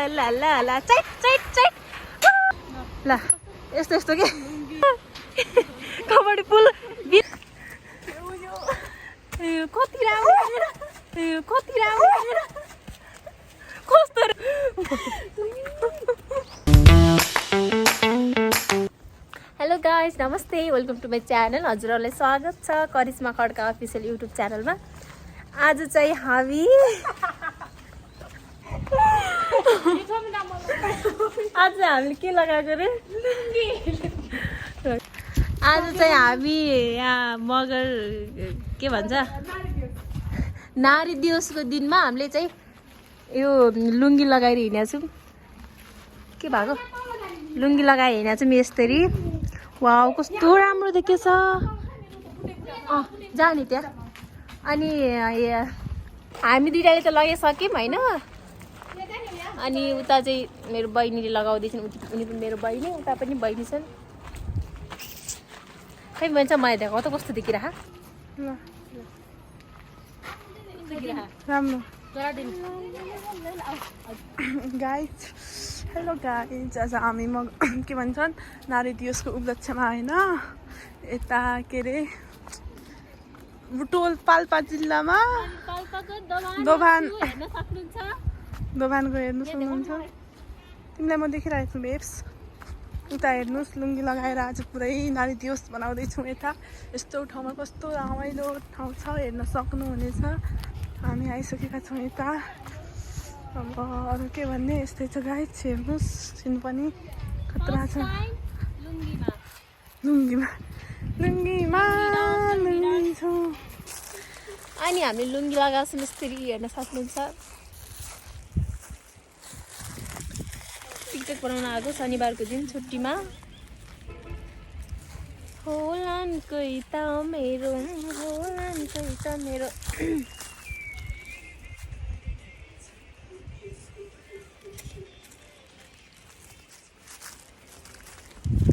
ला ला ला चैट चैट चैट ल यस्तो यस्तो के कबड्डी पुल कति राम्रो कस्तो हेलो गाइस नमस्ते वेलकम टु माई च्यानल हजुरहरूलाई स्वागत छ करिश्मा खड्का अफिसियल युट्युब च्यानलमा। आज चाहिँ हामी हामीले के लगाएको रे आज चाहिँ हामी यहाँ मगर के भन्छ नारी दिवसको दिनमा हामीले चाहिँ यो लुङ्गी लगाएर हिँडेको छौँ। के भएको लुङ्गी लगाएर हिँडेको छौँ यसरी। वाउ कस्तो राम्रो देखेछ। जाने त्यहाँ अनि हामी दुइटाले त लगाइसक्यौँ होइन। अनि उता चाहिँ मेरो बहिनीले लगाउँदैछन्, उनी पनि मेरो बहिनी, उता पनि बहिनी छन्। खै भन्छ मलाई देखो त कस्तो देखिरह राम्रो गाइज। हेलो गाइज, आज हामी के भन्छन् नारी दिवसको उपलक्ष्यमा होइन यता के अरे बुटोल पाल्पा जिल्लामा दोभानको हेर्नु सक्नुहुन्छ। तिमीलाई म देखिरहेको छु बेब्स। उता हेर्नुहोस् लुङ्गी लगाएर आज पुरै नारी दिवस बनाउँदैछौँ। यता यस्तो ठाउँमा कस्तो रमाइलो ठाउँ छ हेर्न सक्नुहुनेछ। हामी आइसकेका छौँ यता। अब अरू के भन्ने यस्तै छ गाइज। हेर्नुहोस् सिन पनि खतरा छ। लुङ्गीमा छौँ अनि हामीले लुङ्गी लगाएको छौँ यसरी हेर्न सक्नुहुन्छ। टिकटक बनाउन आएको शनिबारको दिन छुट्टीमा। होलान कोही त मेरो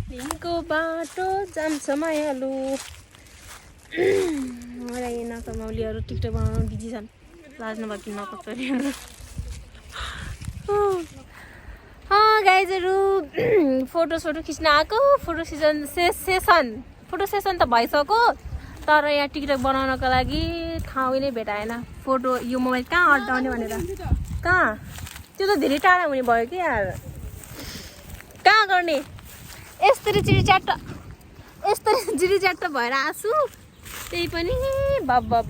दिनको बाटो जान्छ मायालु। मलाई नकमाउलीहरू टिकटक बनाउन बिजी छन्। लाज्नु भयो कि नकचरीहरू। गाइजहरू फोटो खिच्न आएको। फोटो सेसन त भइसक्यो, तर यहाँ टिकटक बनाउनको लागि ठाउँ नै भेटाएन। फोटो यो मोबाइल कहाँ अड्डाउने भनेर कहाँ त्यो त धेरै टाढा हुने भयो कि यार। कहाँ गर्ने यस्तरी चिरीच्याट्ट भएर आँसु। त्यही पनि बाबा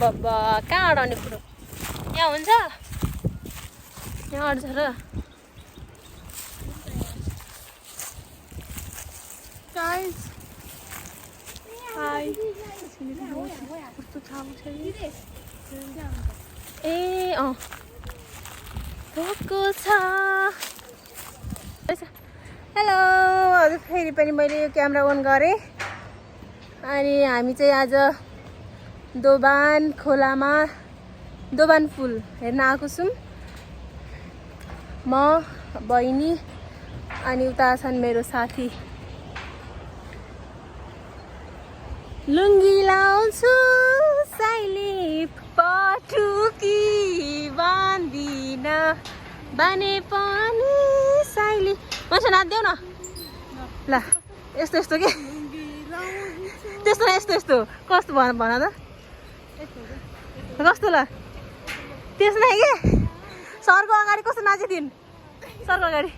कहाँ अडाउने फोटो यहाँ हुन्छ, यहाँ अड्छ र। गाइज हाई कस्तो ठाउँ छ ए भएको छ। हेलो हजुर, फेरि पनि मैले यो क्यामेरा अन गरेँ। अनि हामी चाहिँ आज दोभान खोलामा दोभान फुल हेर्न आएको छौँ। म बहिनी अनि उता छन् मेरो साथी। लुङ्गी लाउँछु साइली पटुकी बाँधिन बाने पनि साइली मान्छे नाच्देऊ न ल। यस्तो के त्यस्तो कस्तो भन त कस्तो ल त्यस्तो नै के। सरको अगाडि कस्तो नाचिदिन्, सरको अगाडि।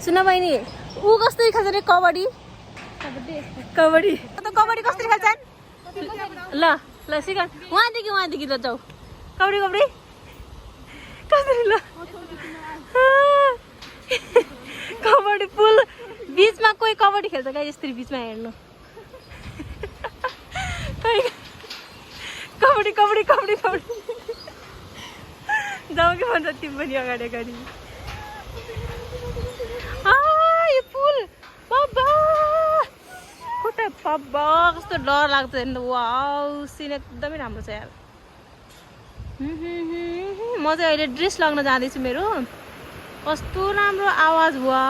सुन बहिनी ऊ कस्तो खेल्छ अरे कबड्डी कसरी खेल्छन् ल सिक उहाँदेखि ल जाऊ कबड्डी कसरी ल। कबड्डी पुल बिचमा कोही कबड्डी खेल्छ गाई यसरी बिचमा हेर्नु। कबड्डी जाऊ के भन्छ तिमी पनि अगाडि। यो पुल बाबा कस्तो डर लाग्छ हेर्नु। वाउ सिन एकदमै राम्रो छ यार। म चाहिँ अहिले ड्रेस लगाउन जाँदैछु मेरो। कस्तो राम्रो आवाज। वा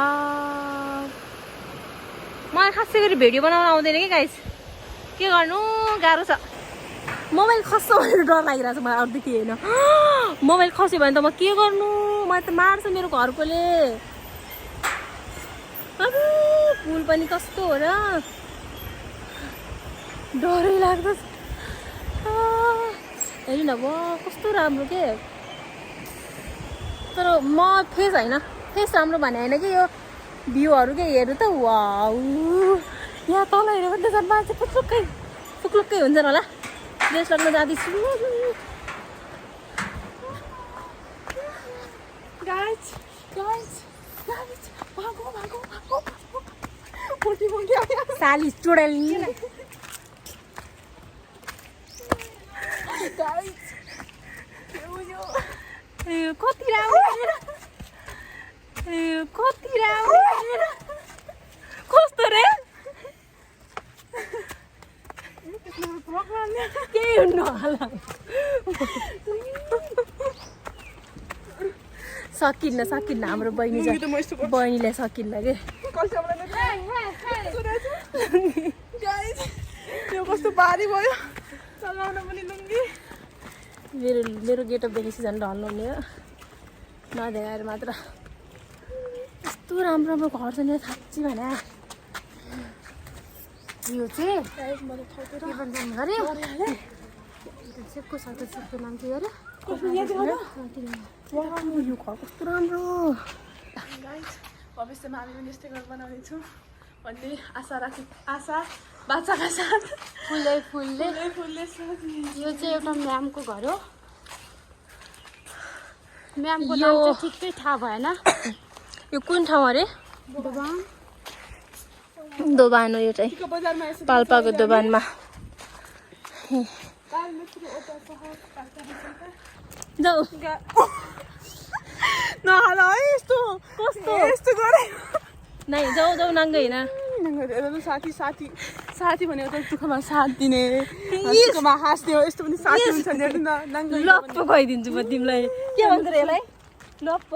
मलाई खासै गरी भिडियो बनाउन आउँदैन कि गाइस, के गर्नु गाह्रो छ। मोबाइल खस्छ भनेर डर लागिरहेको छ मलाई अरूदेखि होइन मोबाइल खस्यो भने त म के गर्नु मलाई त मार्छ मेरो घरकोले पुल पनि कस्तो हो र डरै लाग्दछ हेरि न कस्तो राम्रो के तर म फेस होइन फेस राम्रो भने होइन कि यो भ्यूहरू के हेर्नु त वाउ यहाँ तल हेऱ्यो भने त मान्छे फुक्लुक्कै हुन्छन् होला ड्रेस लाग्न जाँदैछु साली चुडेल कति राम्रो कस्तो रे केही हुन्न होला सकिन्न हाम्रो बहिनीलाई सकिन्न के कस्तो भारी भयो चलाउन पनि लुङ्गी मेरो गेटअप देखेपछि झन् ढल्नु हुने हो नदेखाएर मात्र यस्तो राम्रो घर छ नि साँच्ची भने यो चाहिँ को नाम के अरे यो घर कस्तो राम्रो भविष्यमा हामी पनि यस्तै घर बनाउनेछौँ भन्ने आशा बाचाका साथ फुलले यो चाहिँ एउटा म्यामको घर हो म्यामको नाम चाहिँ ठिकै थाहा भएन यो कुन ठाउँ अरे दोबान हो यो चाहिँ पाल्पाको दोबानमा जाऊ नहाला है यस्तो गरे नाइ जाऊ नाङ्गै होइन साथी भनेको त दुःखमा साथ दिने दुःखमा हाँस्ने हो यस्तो पनि साथी हुन्छ नि लप्प खुवाइदिन्छु म तिमीलाई के भन्छ र यसलाई लप्प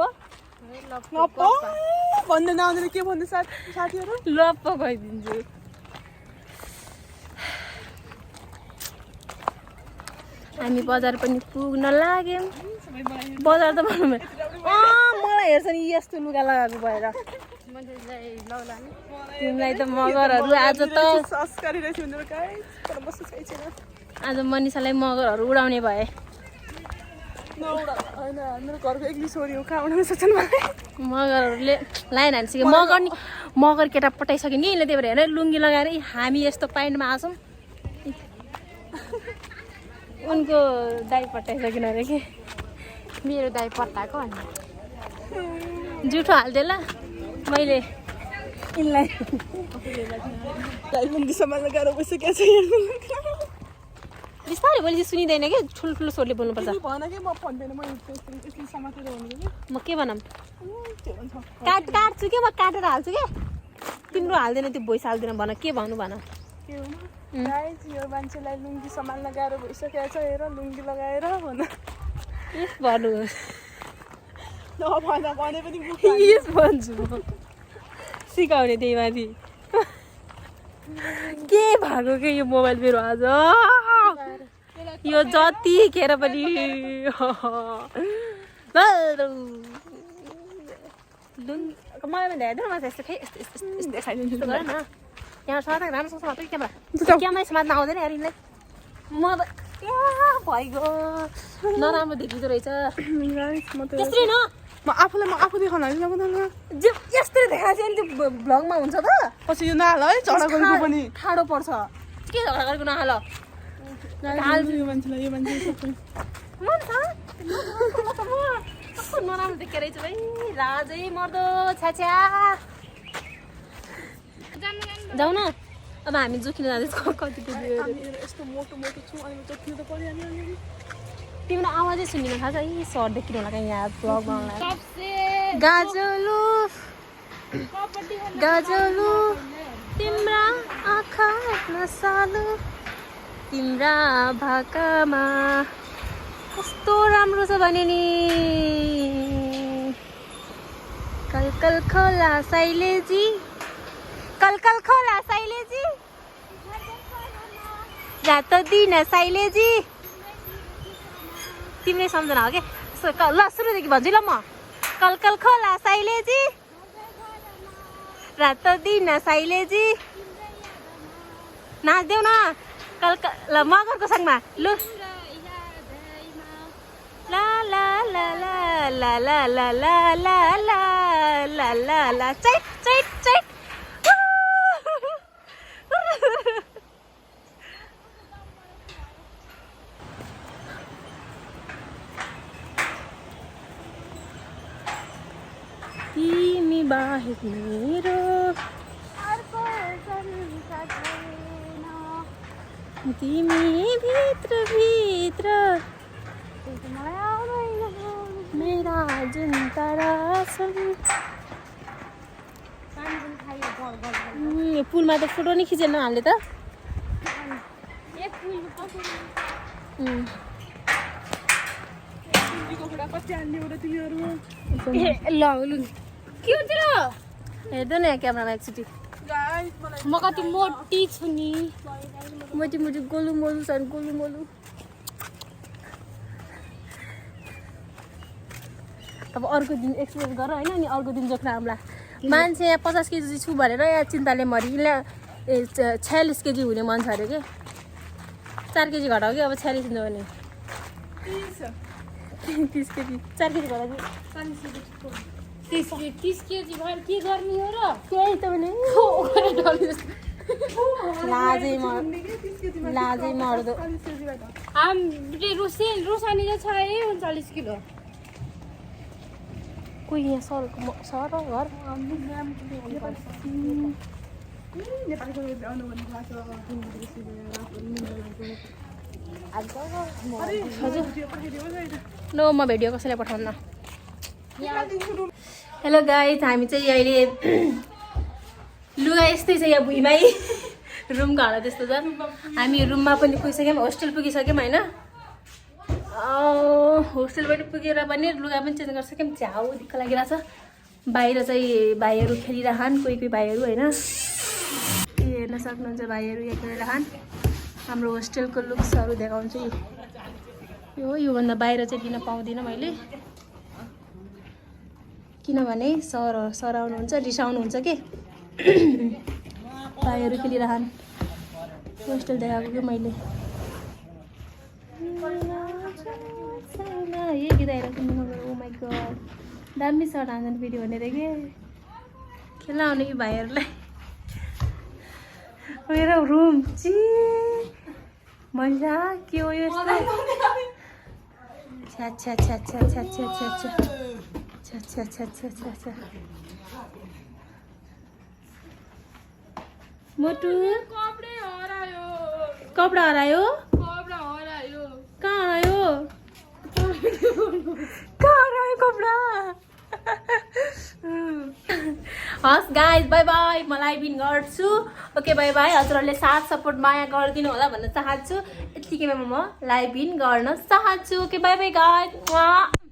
भन्नु नआउँदैन के भन्नु साथीहरू लप्प खुवाइदिन्छु हामी बजार पनि पुग्न लाग्यौँ बजार त भनौँ मलाई हेर्छ नि यस्तो लुगा लगाएको भएर तिमीलाई त मगरहरू आज मनिषालाई मगरहरू उडाउने भए मेरो घरको एक्लै छोरी हो कहाँ उडाउन सक्छन् मगरहरूले लाइन हानिसक्यो मगर केटा पठाइसक्यो नि यसले त्यही भएर हेर लुङ्गी लगाएर हामी यस्तो प्यान्टमा आछौँ उनको दाइ पठाइसकिन अरे कि मेरो दाइ पत्ताको जुठो हालिदिए ल मैले यिनलाई लुङ्गी सम्हाल्न गाह्रो भइसकेको छ बिस्तारै बोली चाहिँ सुनिँदैन कि ठुल्ठुलो स्वरले बोल्नुपर्छ म के भनौँ काट्छु कि म काटेर हाल्छु कि तिम्रो हाल्दैन त्यो भोइस हाल्दैन भन के भन्नु भन यो मान्छेलाई लुङ्गी सम्हाल्न गाह्रो भइसकेको छ हेर लुङ्गी लगाएर भन्नुहोस् भने पनि यस भन्छु म सिकाउने त्यही माथि के भएको के यो मोबाइल मेरो आज यो जतिखेर पनि मलाई पनि धेरै म यस्तो देखाइदिन्छु गर न यहाँ सधैँ राम्रो छ क्यामेरा समात्न आउँदैन यार यिनलाई म त भइगयो नराम्रो देखिँदो रहेछ त्यसरी न म आफू देखाउन यस्तरी देखाएको चाहिँ त्यो भ्लगमा हुन्छ त पछि यो नहाल है झगडा गरेको पनि ठाडो पर्छ के झगडा गरेको नहाल यो मान्छेलाई कस्तो नराम्रो देखेको रहेछ भाइ राजै मर्दो छ्याछ्या जाऊ न अब हामी जोखिन जाँदैछौँ कति यस्तो मोटो छु अनि जोख्नु त परिहाल्यो तिम्रो आवाजै सुनिन थाहा छ यी सर देखिनु होला कहीँ यहाँ भ्लगमा गाजलु तिम्रा आँखा नसालु तिम्रा भाकामा कस्तो राम्रो छ भने नि कलकल खोला शैलेजी रातो दिन साइलेजी तिमीले सम्झना हो के ल सुरुदेखि भन्छु ल म कलकल खोला साइलेजी रातो दिन साइलेजी नाच्देऊ न कलकल ल मगरको सँगमा लु ला ला ला ला ला ला ला ला ला ला ला ला ला चैट चैट चैट तिमी बाहेक मेरो तिमी भित्र भित्र मेरा जुन तारासँग पुलमा त फोटो नि खिचेन हामीले त के हुन्छ र हेर्दैन यहाँ क्यामेरामा एकचोटि म कति मोटी छु नि मोटी मोटी गोलु मोलु छन् गोलु मोलु अब अर्को दिन एक्सप्लोर गर होइन अनि अर्को दिन जोख्न आउँला मान्छे यहाँ 50 केजी छु भनेर यहाँ चिन्ताले मरिले 46 केजी हुने मन छ अरे के 4 केजी घटाऊ कि अब 46 हुन्छ भने 30 केजी 4 केजी घटाऊ 30 केजी भएर के गर्ने हो र केही त भने लाजै मर्दो हामीले रोसानी चाहिँ छ 39 किलो कोही यहाँ सर घर नो म भिडियो कसैलाई पठाउन हेलो गाइज हामी चाहिँ अहिले लुगा यस्तै छ यहाँ भुइँमै रुमको हालत त्यस्तो छ हामी रुममा पनि पुगिसक्यौँ होस्टेल पुगिसक्यौँ होइन होस्टेलबाट पुगेर पनि लुगा पनि चेन्ज गरिसक्यौँ झ्याउ दिक्क लागिरहेछ बाहिर चाहिँ भाइहरू खेलिरहन् कोही कोही भाइहरू होइन हेर्न सक्नुहुन्छ भाइहरू यहाँ खेलिरहन् हाम्रो होस्टेलको लुक्सहरू देखाउँछु योभन्दा बाहिर चाहिँ दिन पाउँदिनँ मैले किनभने सर आउनुहुन्छ रिसाउनुहुन्छ के भाइहरू खेलिरहन् होस्टेल देखाएको कि मैले ये गीत आइरहेको ओ माई गड दामी सर्ट हान्छ भिडियो भनेर के खेल्न आउने कि भाइहरूलाई मेरो रुम ची मजा के हो यो मोटू कपडा हरायो कहाँ हरायो कपडा हस् गाइज बाई बाई म लाइभ इन गर्छु ओके बाई बाई हजुरहरूले साथ सपोर्ट माया गरिदिनु होला भन्न चाहन्छु यतिकैमा म लाइभ इन गर्न चाहन्छु ओके बाई बाई गाइज